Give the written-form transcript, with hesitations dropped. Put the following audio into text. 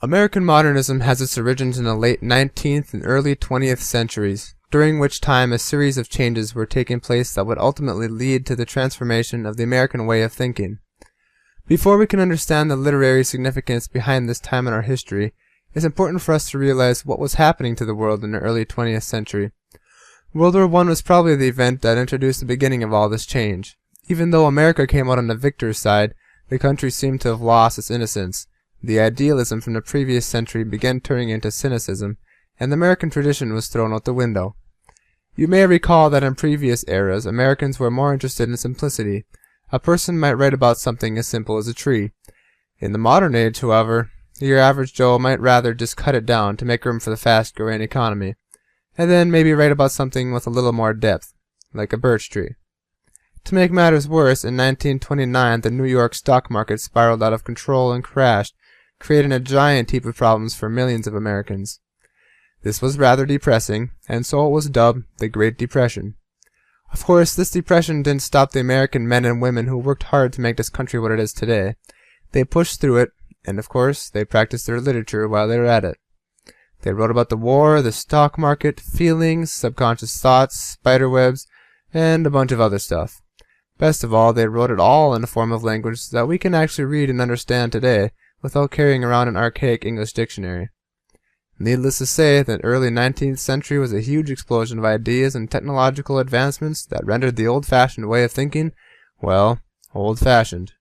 American modernism has its origins in the late 19th and early 20th centuries, during which time a series of changes were taking place that would ultimately lead to the transformation of the American way of thinking. Before we can understand the literary significance behind this time in our history, it's important for us to realize what was happening to the world in the early 20th century. World War I was probably the event that introduced the beginning of all this change. Even though America came out on the victor's side, the country seemed to have lost its innocence. The idealism from the previous century began turning into cynicism, and the American tradition was thrown out the window. You may recall that in previous eras, Americans were more interested in simplicity. A person might write about something as simple as a tree. In the modern age, however, your average Joe might rather just cut it down to make room for the fast-growing economy, and then maybe write about something with a little more depth, like a birch tree. To make matters worse, in 1929 the New York stock market spiraled out of control and crashed, creating a giant heap of problems for millions of Americans. This was rather depressing, and so it was dubbed the Great Depression. Of course, this depression didn't stop the American men and women who worked hard to make this country what it is today. They pushed through it, and of course, they practiced their literature while they were at it. They wrote about the war, the stock market, feelings, subconscious thoughts, spiderwebs, and a bunch of other stuff. Best of all, they wrote it all in a form of language that we can actually read and understand today without carrying around an archaic English dictionary. Needless to say, the early 19th century was a huge explosion of ideas and technological advancements that rendered the old-fashioned way of thinking, well, old-fashioned.